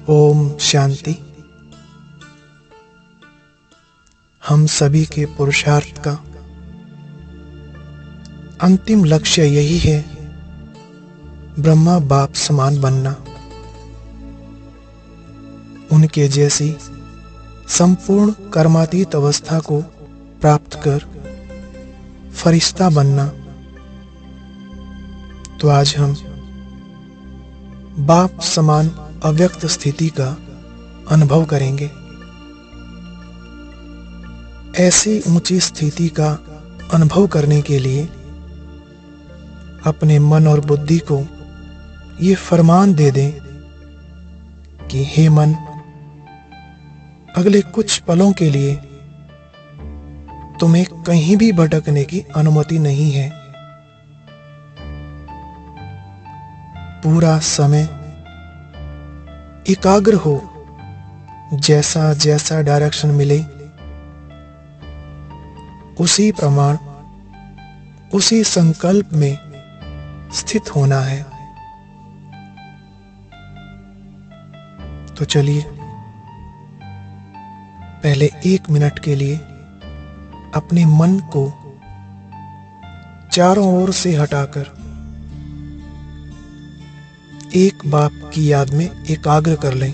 ओम शांति। हम सभी के पुरुषार्थ का अंतिम लक्ष्य यही है, ब्रह्मा बाप समान बनना, उनके जैसी संपूर्ण कर्मातीत अवस्था को प्राप्त कर फरिश्ता बनना। तो आज हम बाप समान अव्यक्त स्थिति का अनुभव करेंगे। ऐसी ऊंची स्थिति का अनुभव करने के लिए अपने मन और बुद्धि को ये फरमान दे दें कि हे मन, अगले कुछ पलों के लिए तुम्हें कहीं भी भटकने की अनुमति नहीं है। पूरा समय एकाग्र हो, जैसा जैसा डायरेक्शन मिले उसी प्रमाण उसी संकल्प में स्थित होना है। तो चलिए पहले 1 मिनट के लिए अपने मन को चारों ओर से हटाकर एक बाप की याद में एकाग्र कर लें।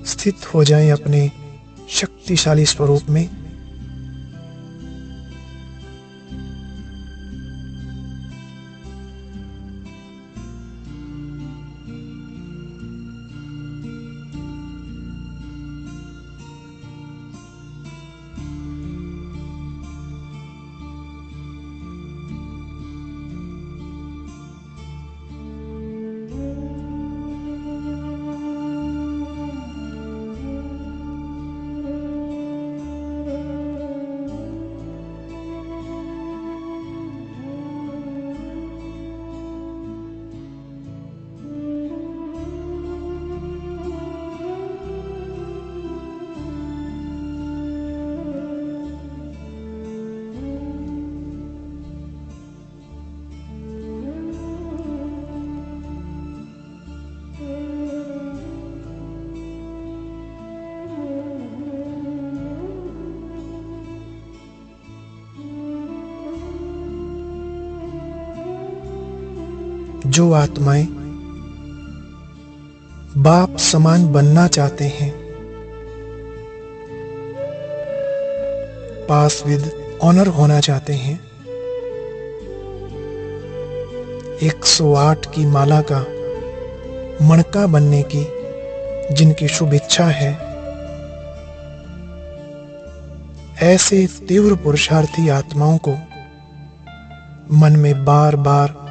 स्थित हो जाएं अपने शक्तिशाली स्वरूप में। जो आत्माएं बाप समान बनना चाहते हैं, पास विद ऑनर होना चाहते हैं, 108 की माला का मणका बनने की जिनकी शुभ इच्छा है, ऐसे तीव्र पुरुषार्थी आत्माओं को मन में बार बार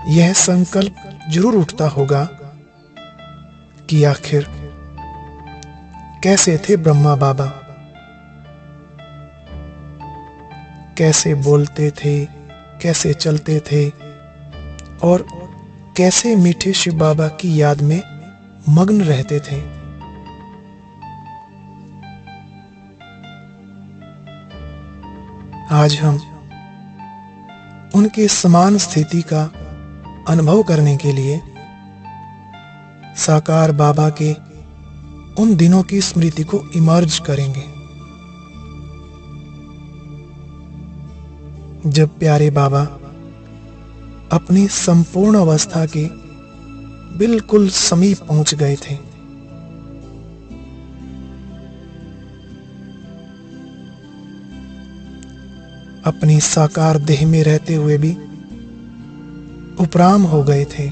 यह संकल्प जरूर उठता होगा कि आखिर कैसे थे ब्रह्मा बाबा, कैसे बोलते थे, कैसे चलते थे और कैसे मीठे शिव बाबा की याद में मग्न रहते थे। आज हम उनके समान स्थिति का अनुभव करने के लिए साकार बाबा के उन दिनों की स्मृति को इमर्ज करेंगे, जब प्यारे बाबा अपनी संपूर्ण अवस्था के बिल्कुल समीप पहुंच गए थे। अपनी साकार देह में रहते हुए भी उपराम हो गए थे।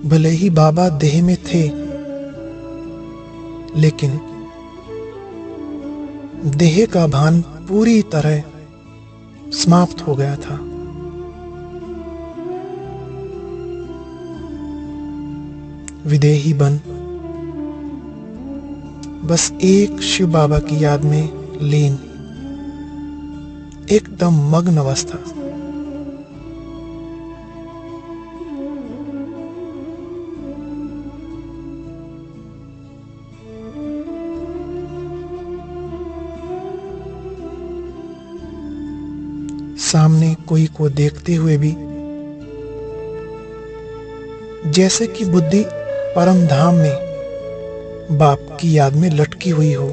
भले ही बाबा देह में थे, लेकिन देह का भान पूरी तरह समाप्त हो गया था। विदेही बन बस एक शिव बाबा की याद में लीन, एकदम मग्न अवस्था। सामने कोई को देखते हुए भी जैसे कि बुद्धि परम धाम में बाप की याद में लटकी हुई हो।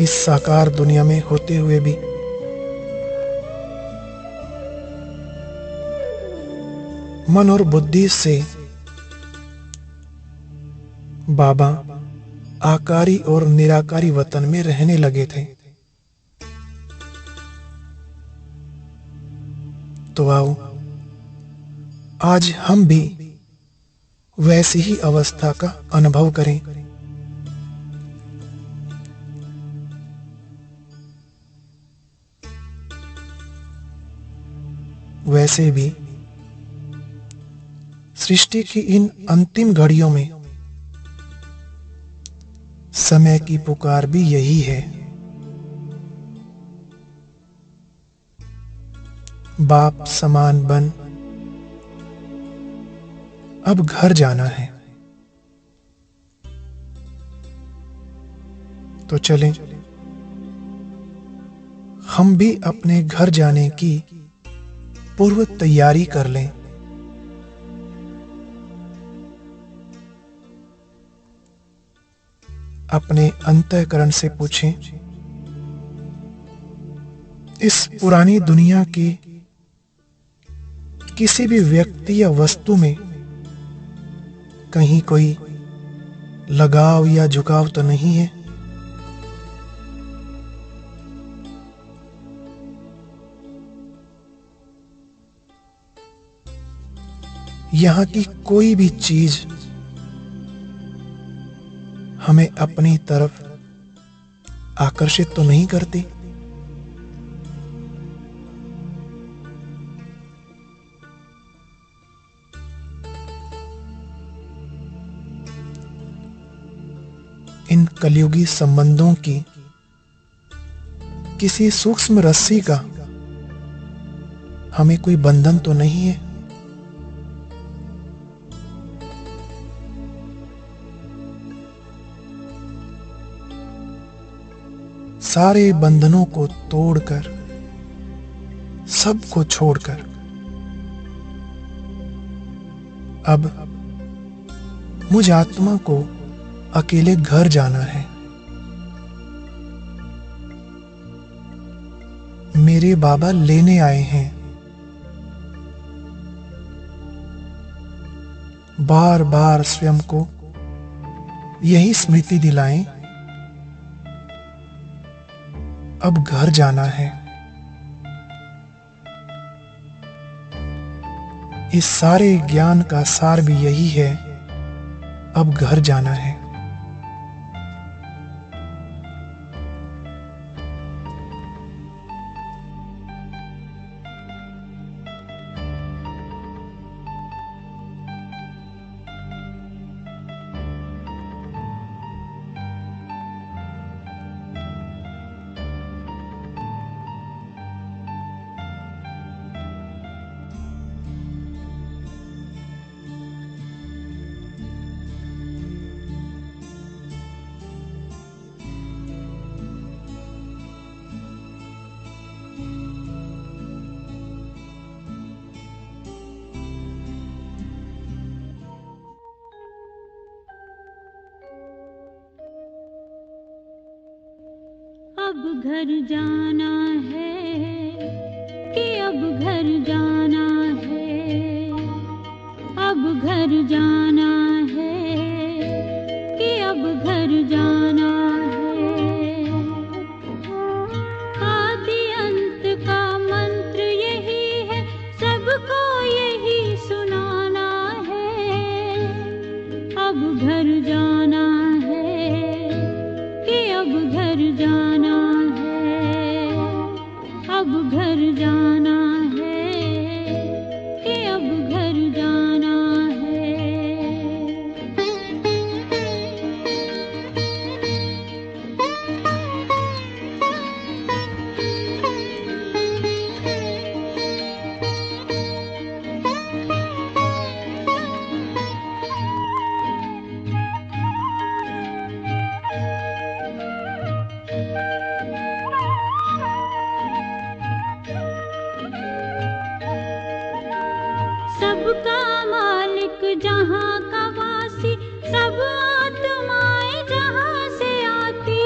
इस साकार दुनिया में होते हुए भी मन और बुद्धि से बाबा आकारी और निराकारी वतन में रहने लगे थे। तो आओ आज हम भी वैसी ही अवस्था का अनुभव करें। वैसे भी सृष्टि की इन अंतिम घड़ियों में समय की पुकार भी यही है। बाप समान बन अब घर जाना है। तो चलें हम भी अपने घर जाने की पूर्व तैयारी कर लें। अपने अंतःकरण से पूछें, इस पुरानी दुनिया की किसी भी व्यक्ति या वस्तु में कहीं कोई लगाव या झुकाव तो नहीं है? यहाँ की कोई भी चीज हमें अपनी तरफ आकर्षित तो नहीं करती? इन कलयुगी संबंधों की किसी सूक्ष्म रस्सी का हमें कोई बंधन तो नहीं है? सारे बंधनों को तोड़कर, सबको छोड़कर अब मुझ आत्मा को अकेले घर जाना है। मेरे बाबा लेने आए हैं। बार बार स्वयं को यही स्मृति दिलाएं, अब घर जाना है। इस सारे ज्ञान का सार भी यही है, अब घर जाना है। अब घर जाना है कि अब घर जाना है, अब घर जाना है कि अब घर जाना है। आदि अंत का मंत्र यही है, सबको यही सुनाना है। अब घर जाना है कि अब घर जाना है, अब घर जाना है कि अब घर जाना है। जहाँ का वासी, सब आत्माएं जहाँ से आती।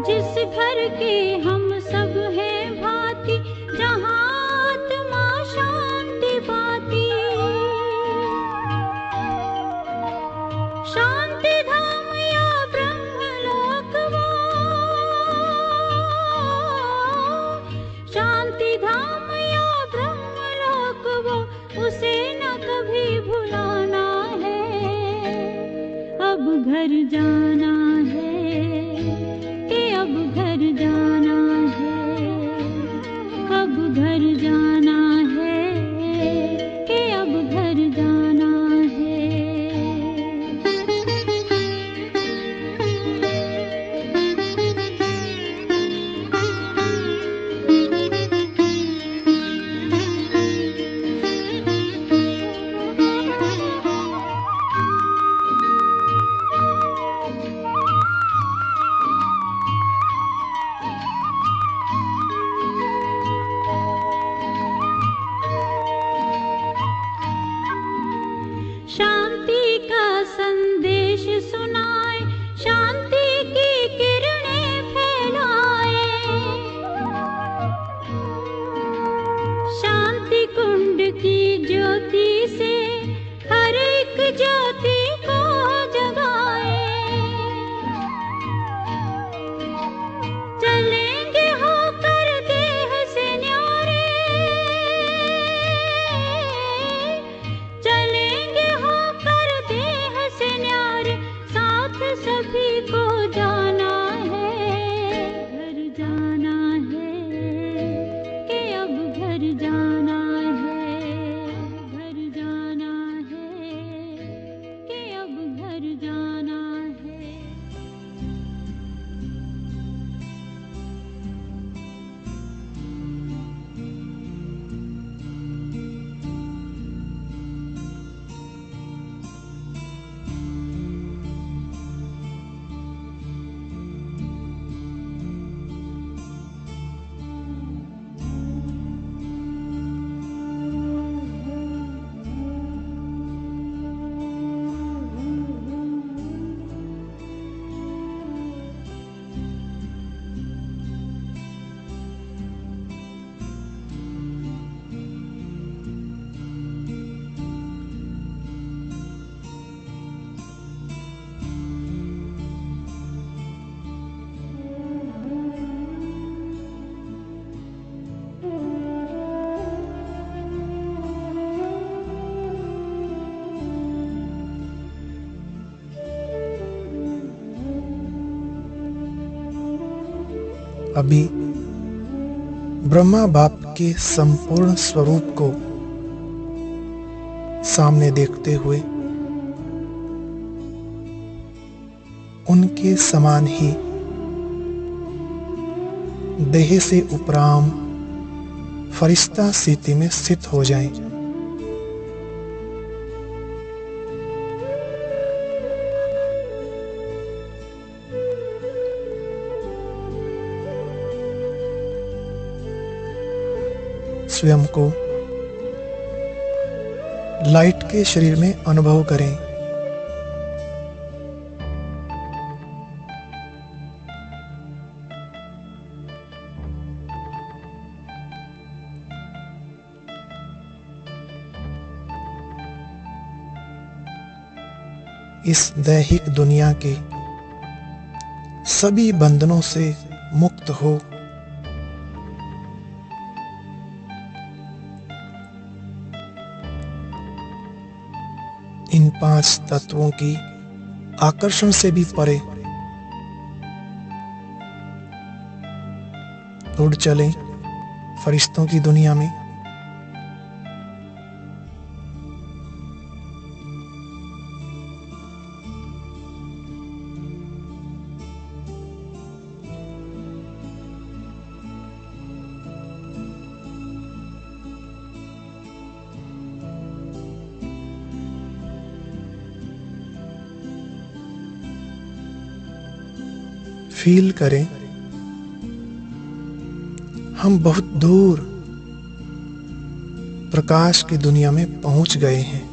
जिस घर के हम सब हैं भांति, जहाँ आत्मा शांति पाती। शांति धाम या ब्रह्मलोक वो, शांति धाम या ब्रह्मलोक वो, उसे न कभी भुलाना है। अब घर जाना है कि अब घर जाना है, अब घर जाना है कि अब घर जाना है। शांति का संदेश सुनाए, शांति की किरणें फैलाए। शांति कुंड की ज्योति से हर एक ज्योति को जगाए। चलेंगे होकर देह से न्यारे, चलेंगे होकर देह से न्यारे, साथ सभी को जाना है। घर जाना है कि अब घर जाना है, घर जाना है कि अब घर जाना है। अभी ब्रह्मा बाप के संपूर्ण स्वरूप को सामने देखते हुए उनके समान ही देह से उपराम फरिश्ता स्थिति में स्थित हो जाएं। स्वयं को लाइट के शरीर में अनुभव करें। इस दैहिक दुनिया के सभी बंधनों से मुक्त हो इन पांच तत्वों की आकर्षण से भी परे उड़ चलें फरिश्तों की दुनिया में। फील करें हम बहुत दूर प्रकाश की दुनिया में पहुंच गए हैं।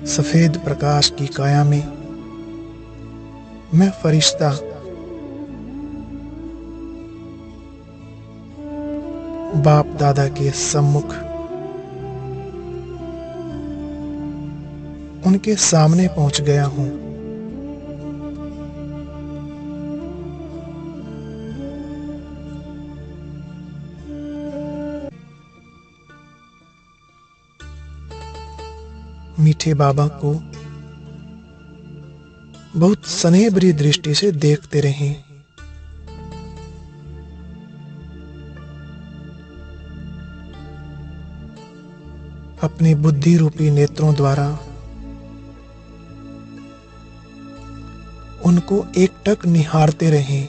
सफेद प्रकाश की काया में मैं फरिश्ता बाप दादा के सम्मुख उनके सामने पहुंच गया हूं। मीठे बाबा को बहुत स्नेह भरी दृष्टि से देखते रहें। अपने बुद्धि रूपी नेत्रों द्वारा उनको एकटक निहारते रहें।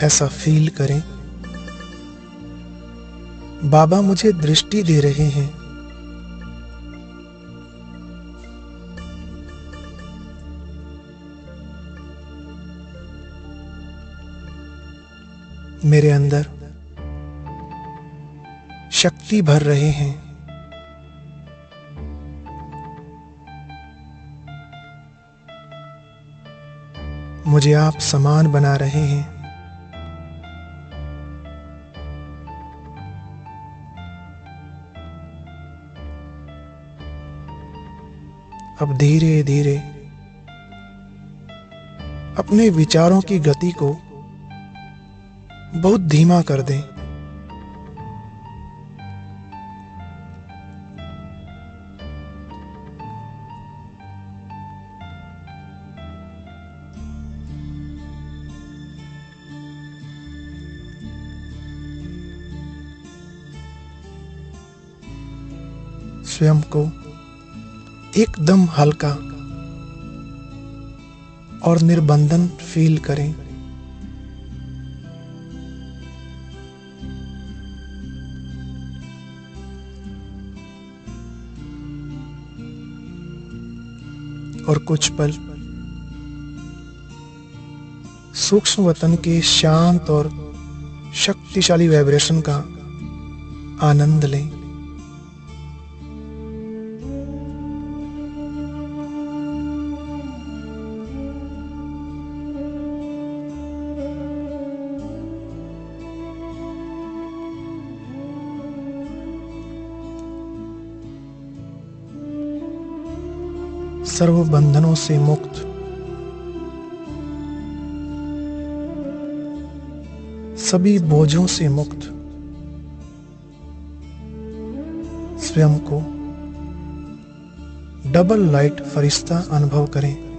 ऐसा फील करें बाबा मुझे दृष्टि दे रहे हैं। मेरे अंदर शक्ति भर रहे हैं। मुझे आप समान बना रहे हैं। अब धीरे धीरे अपने विचारों की गति को बहुत धीमा कर दें। स्वयं को एकदम हल्का और निर्बंधन फील करें। और कुछ पल सूक्ष्म वतन के शांत और शक्तिशाली वाइब्रेशन का आनंद लें। सर्व बंधनों से मुक्त, सभी बोझों से मुक्त स्वयं को डबल लाइट फरिश्ता अनुभव करें।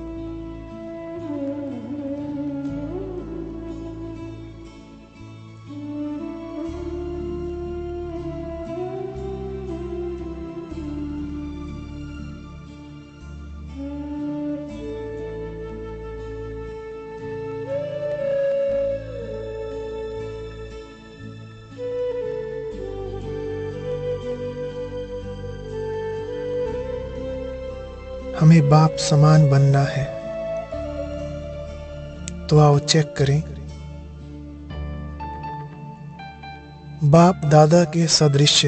हमें बाप समान बनना है, तो आओ चेक करें बाप दादा के सदृश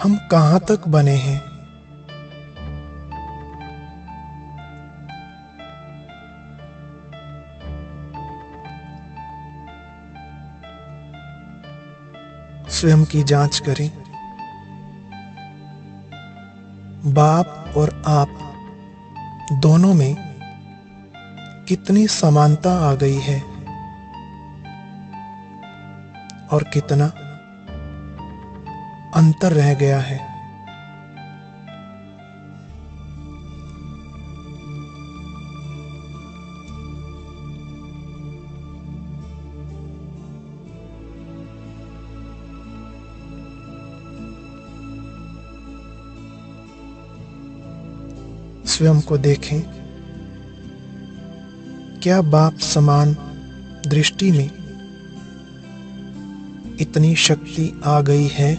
हम कहां तक बने हैं। स्वयं की जांच करें। बाप और आप दोनों में कितनी समानता आ गई है और कितना अंतर रह गया है। स्वयं को देखें क्या बाप समान दृष्टि में इतनी शक्ति आ गई है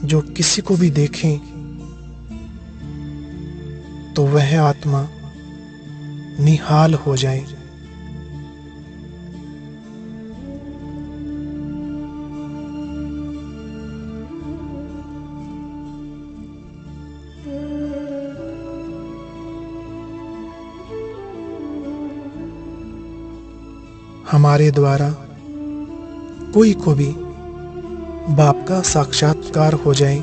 जो किसी को भी देखें तो वह आत्मा निहाल हो जाए। हमारे द्वारा कोई को भी बाप का साक्षात्कार हो जाए,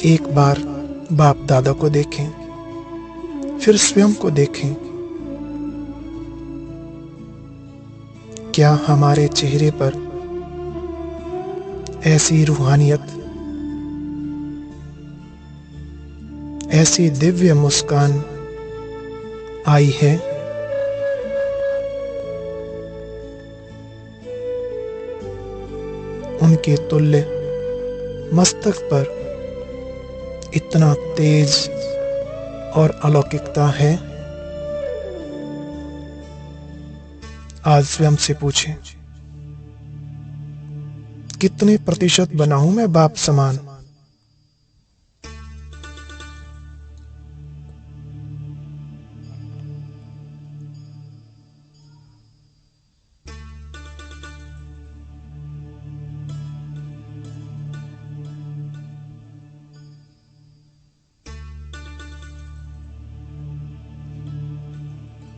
एक बार बाप दादा को देखें, फिर स्वयं को देखें। क्या हमारे चेहरे पर ऐसी रूहानियत, ऐसी दिव्य मुस्कान आई है? उनके तुल्य मस्तक पर इतना तेज और अलौकिकता है? आज स्वयं से पूछें, कितने प्रतिशत बना हूं मैं बाप समान?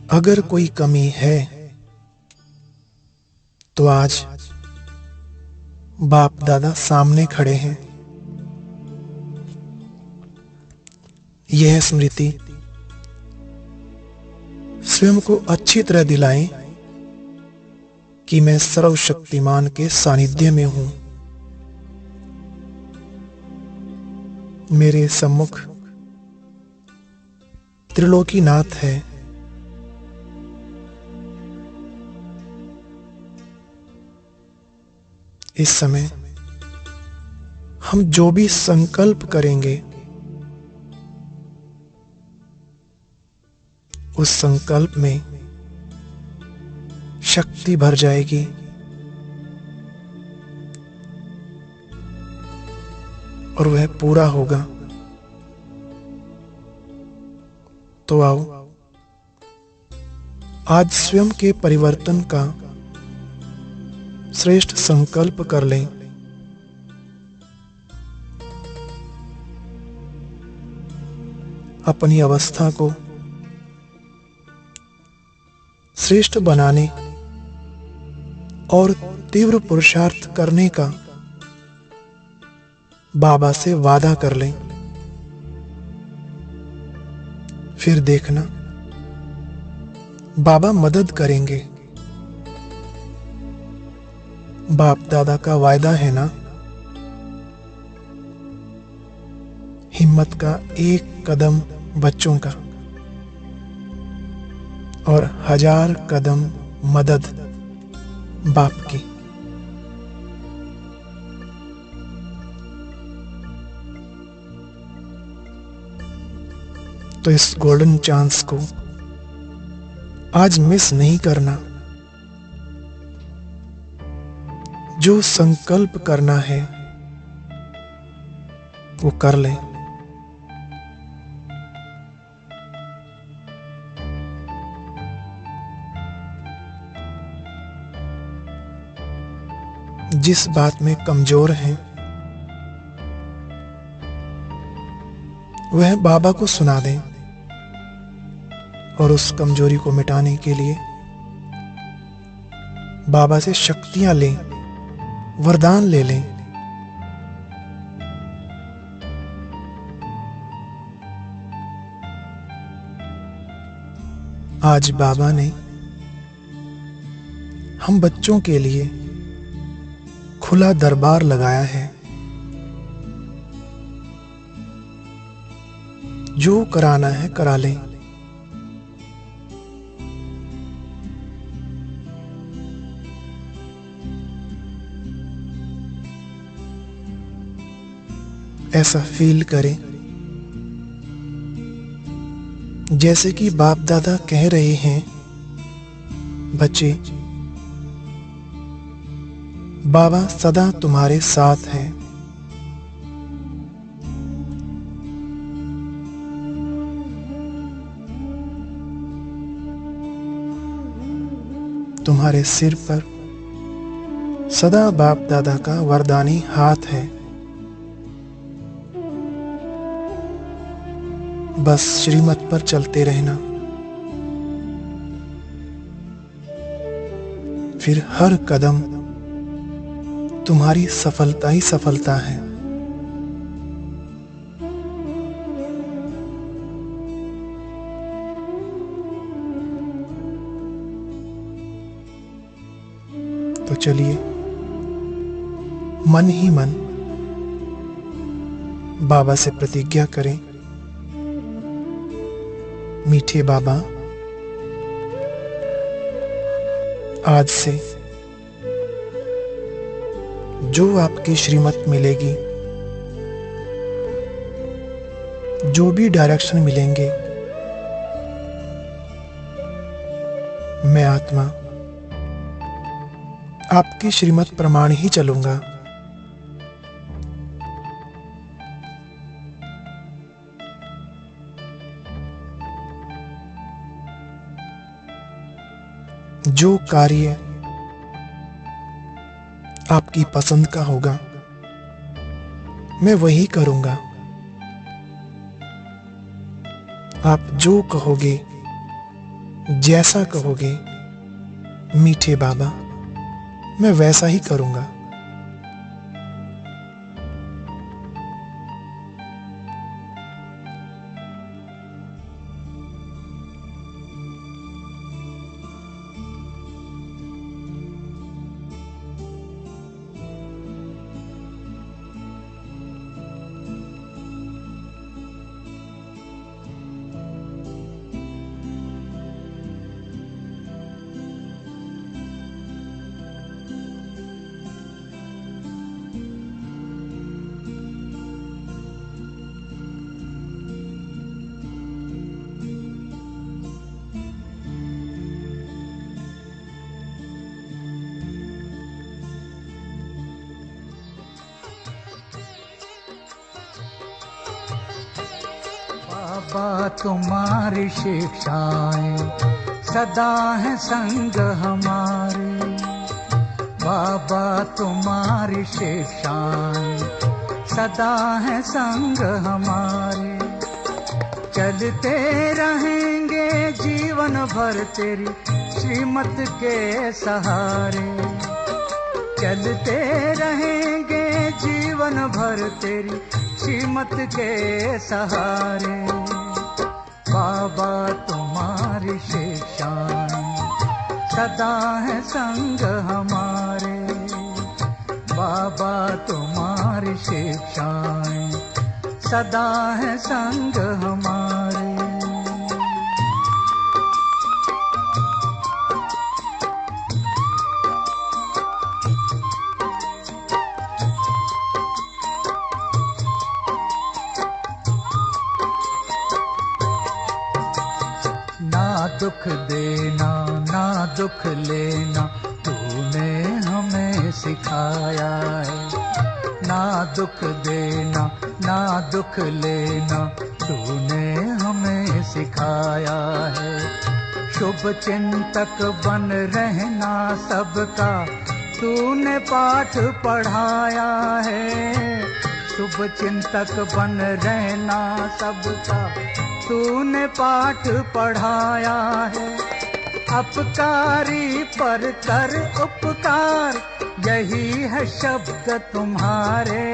अगर कोई कमी है तो आज बाप दादा सामने खड़े हैं। यह स्मृति स्वयं को अच्छी तरह दिलाएं कि मैं सर्वशक्तिमान के सानिध्य में हूं। मेरे सम्मुख त्रिलोकीनाथ है। इस समय हम जो भी संकल्प करेंगे उस संकल्प में शक्ति भर जाएगी। और वह पूरा होगा। तो आओ आज स्वयं के परिवर्तन का श्रेष्ठ संकल्प कर लें। अपनी अवस्था को श्रेष्ठ बनाने और तीव्र पुरुषार्थ करने का बाबा से वादा कर लें। फिर देखना बाबा मदद करेंगे। बाप दादा का वायदा है ना, हिम्मत का एक कदम बच्चों का और 1000 कदम मदद बाप की। तो इस गोल्डन चांस को आज मिस नहीं करना। जो संकल्प करना है वो कर लें। जिस बात में कमजोर हैं वह बाबा को सुना दें और उस कमजोरी को मिटाने के लिए बाबा से शक्तियां लें, वरदान ले लें। आज बाबा ने हम बच्चों के लिए खुला दरबार लगाया है। जो कराना है करा लें। ऐसा फील करें जैसे कि बाप दादा कह रहे हैं, बच्चे, बाबा सदा तुम्हारे साथ है। तुम्हारे सिर पर सदा बाप दादा का वरदानी हाथ है। बस श्रीमत पर चलते रहना, फिर हर कदम तुम्हारी सफलता ही सफलता है। तो चलिए मन ही मन बाबा से प्रतिज्ञा करें, मीठे बाबा, आज से जो आपकी श्रीमत मिलेगी, जो भी डायरेक्शन मिलेंगे, मैं आत्मा आपकी श्रीमत प्रमाण ही चलूंगा। जो कार्य आपकी पसंद का होगा, मैं वही करूंगा। आप जो कहोगे, जैसा कहोगे, मीठे बाबा, मैं वैसा ही करूंगा। बाबा तुम्हारी शिक्षाएं सदा है संग हमारे। बाबा तुम्हारी शिक्षाएं सदा है संग हमारे। चलते रहेंगे जीवन भर तेरी श्रीमत के सहारे। चलते रहेंगे जीवन भर तेरी श्रीमत के सहारे। बाबा तुम्हारी शिक्षाएं सदा है संग हमारे। बाबा तुम्हारी शिक्षाएं सदा है संग हमारे। दुख देना ना दुख लेना तूने हमें सिखाया है। ना दुख देना ना दुख लेना तूने हमें सिखाया है। शुभ चिंतक बन रहना सबका तूने पाठ पढ़ाया है। शुभ चिंतक बन रहना सबका तूने पाठ पढ़ाया है। अपकारी पर कर उपकार यही है शब्द तुम्हारे।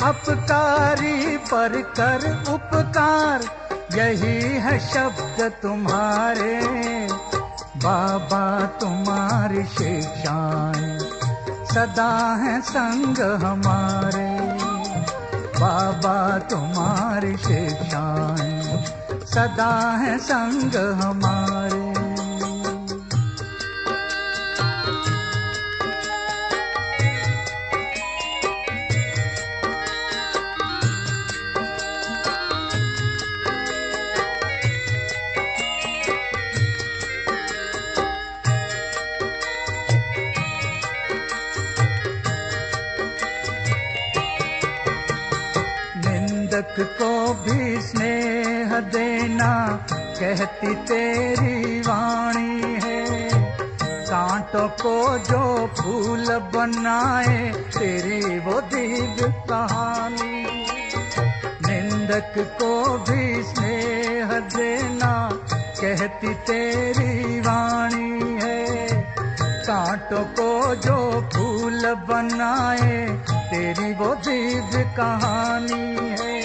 अपकारी पर कर उपकार यही है शब्द तुम्हारे। बाबा तुम्हारी शिक्षाएं सदा है संग हमारे। बाबा तुम्हारी शिक्षाएं सदा है संग हमारे। भी स्नेह देना कहती तेरी वाणी है। कांटों को जो फूल बनाए तेरी वो दिव्य कहानी। निंदक को भी स्नेह देना कहती तेरी वाणी है। कांटों को जो फूल बनाए तेरी वो दिव्य कहानी है।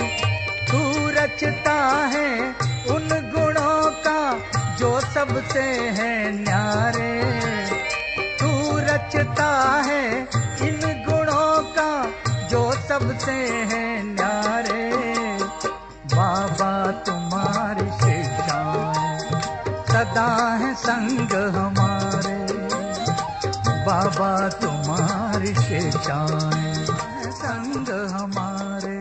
तू रचता है उन गुणों का जो सबसे है न्यारे। तू रचता है इन गुणों का जो सबसे है न्यारे। बाबा तुम्हारी शिक्षाएं सदा है संग हमारे। बाबा तुम्हारी शिक्षाएं संग हमारे।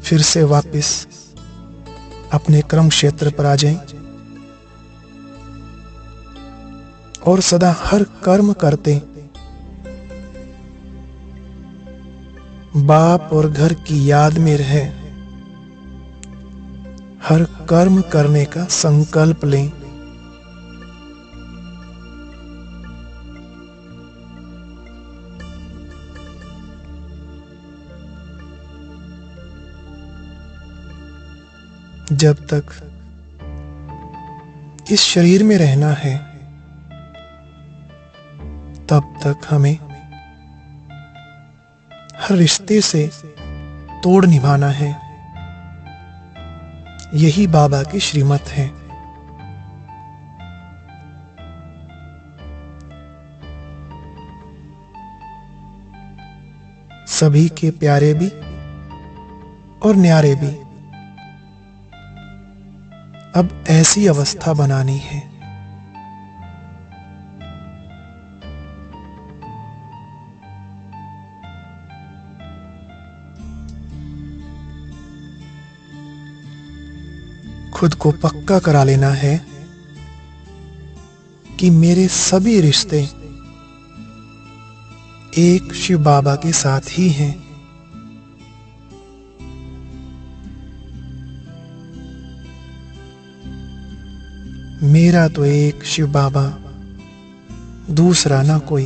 फिर से वापस अपने कर्म क्षेत्र पर आ जाएं और सदा हर कर्म करते बाप और घर की याद में रहे। हर कर्म करने का संकल्प लें। जब तक इस शरीर में रहना है तब तक हमें हर रिश्ते से तोड़ निभाना है। यही बाबा की श्रीमत है। सभी के प्यारे भी और न्यारे भी। अब ऐसी अवस्था बनानी है खुद को पक्का करा लेना है कि मेरे सभी रिश्ते एक शिव बाबा के साथ ही हैं। मेरा तो एक शिव बाबा, दूसरा ना कोई।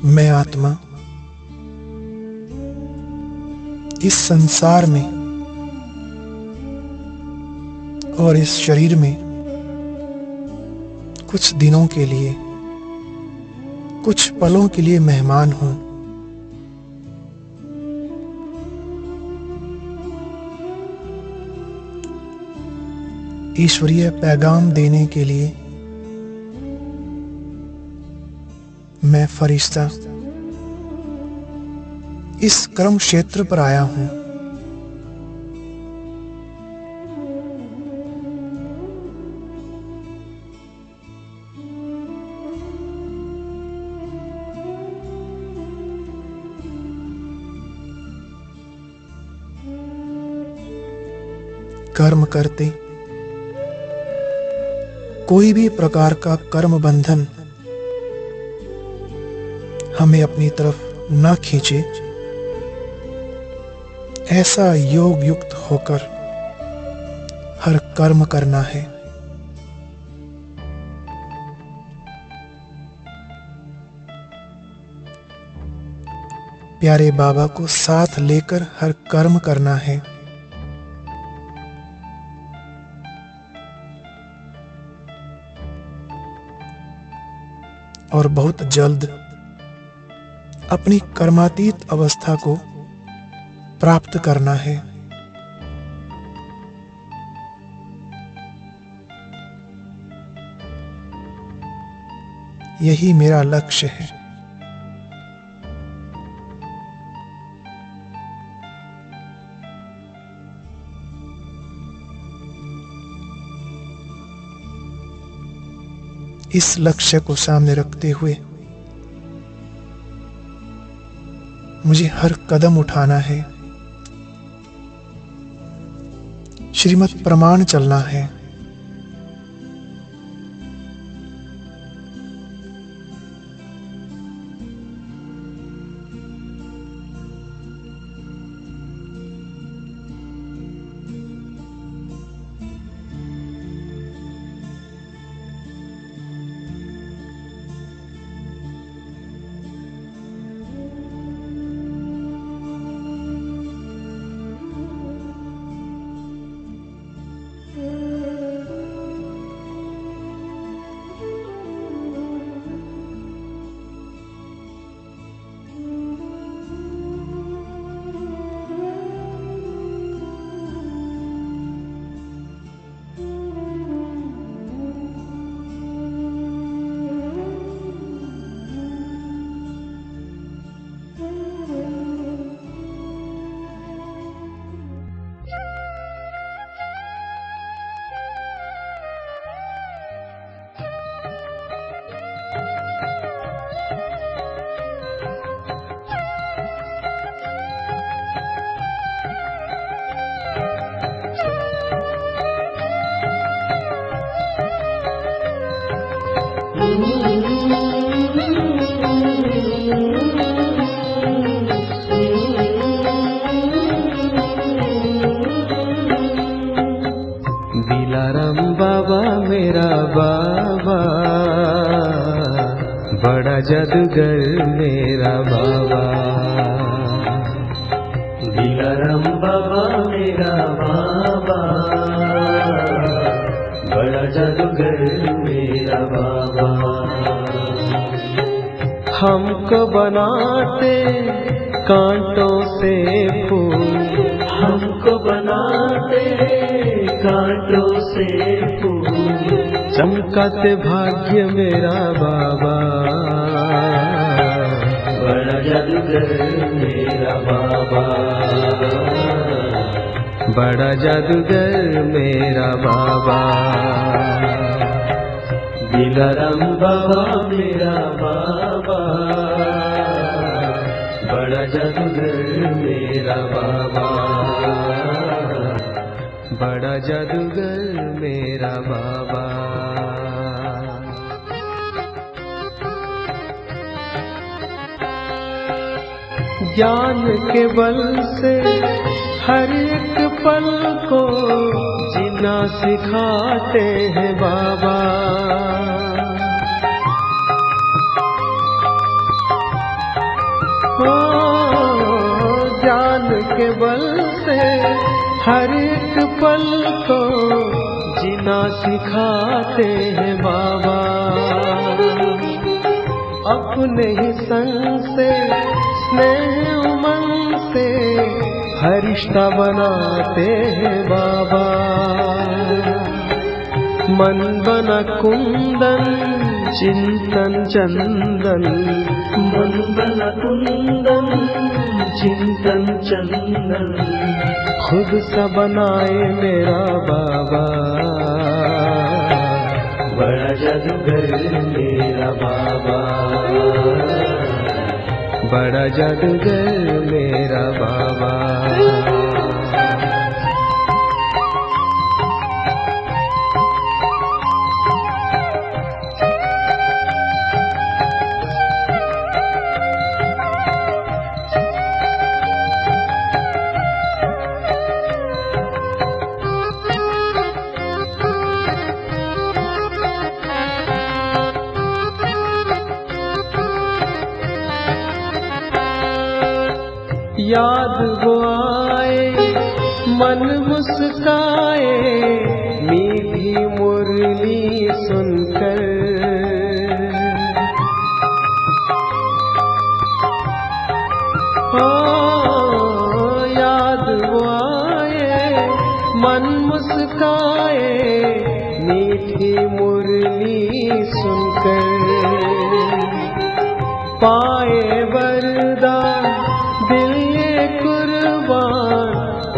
मैं आत्मा इस संसार में और इस शरीर में कुछ दिनों के लिए, कुछ पलों के लिए मेहमान हूं। ईश्वरीय पैगाम देने के लिए मैं फरिश्ता इस कर्म क्षेत्र पर आया हूं। कर्म करते कोई भी प्रकार का कर्म बंधन हमें अपनी तरफ न खींचे, ऐसा योग युक्त होकर हर कर्म करना है। प्यारे बाबा को साथ लेकर हर कर्म करना है। और बहुत जल्द अपनी कर्मातीत अवस्था को प्राप्त करना है। यही मेरा लक्ष्य है। इस लक्ष्य को सामने रखते हुए मुझे हर कदम उठाना है, श्रीमत प्रमाण चलना है। दिलाराम बाबा मेरा बाबा, बड़ा जादूगर मेरा बाबा। दिलाराम बाबा मेरा बाबा, बड़ा जादूगर मेरा बाबा। हमको बनाते कांटों से फूल, हमको बनाते कांटों से फूल, चमकाते भाग्य मेरा बाबा। बड़ा जादूगर मेरा बाबा, बड़ा जादूगर मेरा बाबा। दिलाराम बाबा मेरा बाबा, बड़ा जादूगर मेरा बाबा, बड़ा जादूगर मेरा बाबा। ज्ञान के बल से हर एक पल को जीना सिखाते हैं बाबा। ज्ञान के बल से हर एक पल को जीना सिखाते हैं बाबा। अपने ही संग से स्नेह उमंग से हर रिश्ता बनाते हैं बाबा। मन बना कुंदन चिंतन चंदन, मन बना कुंदन चिंतन चंदन, खुद सा बनाए मेरा बाबा। बड़ा जादूगर मेरा बाबा, बड़ा जादूगर मेरा बाबा। याद वो आए मन मुस्काए मीठी मुरली सुनकर। याद वो आए मन मुस्काए मीठी मुरली सुनकर। पाए वरदान दिल ये कुर्बान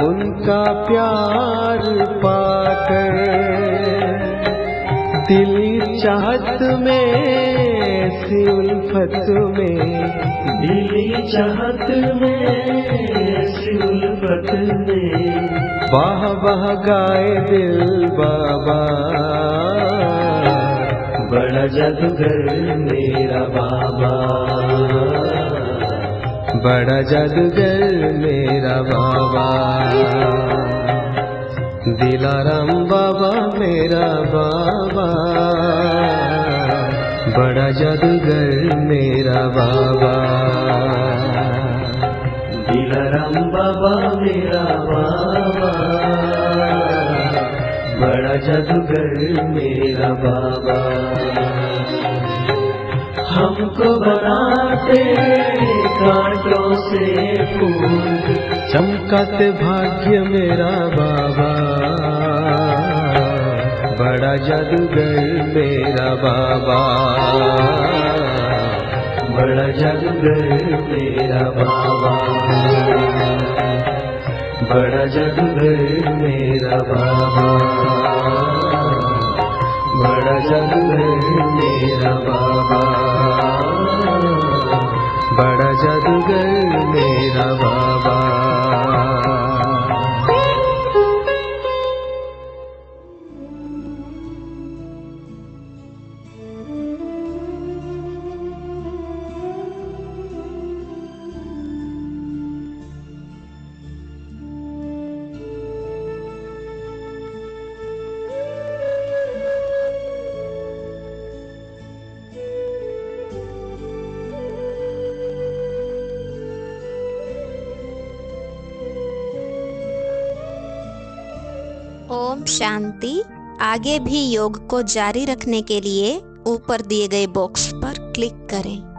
उनका प्यार पाकर। दिल चाहत में ऐसी उल्फत में, दिल चाहत में ऐसी उल्फत में वाह वाह गाए दिल बाबा। बड़ा जादूगर मेरा बाबा, बड़ा जादूगर मेरा बाबा। दिलाराम बाबा मेरा बाबा, बड़ा जादूगर मेरा बाबा। दिलाराम बाबा मेरा बाबा, बड़ा जादूगर मेरा बाबा। हमको बनाते कांटों से फूल, चमकाते भाग्य मेरा बाबा। बड़ा जादूगर मेरा बाबा, बड़ा जादूगर मेरा बाबा। बड़ा जादूगर मेरा बाबा, बड़ा जादूगर मेरा बाबा। बड़ा जादूगर मेरा बाबा। ओम शांति। आगे भी योग को जारी रखने के लिए ऊपर दिए गए बॉक्स पर क्लिक करें।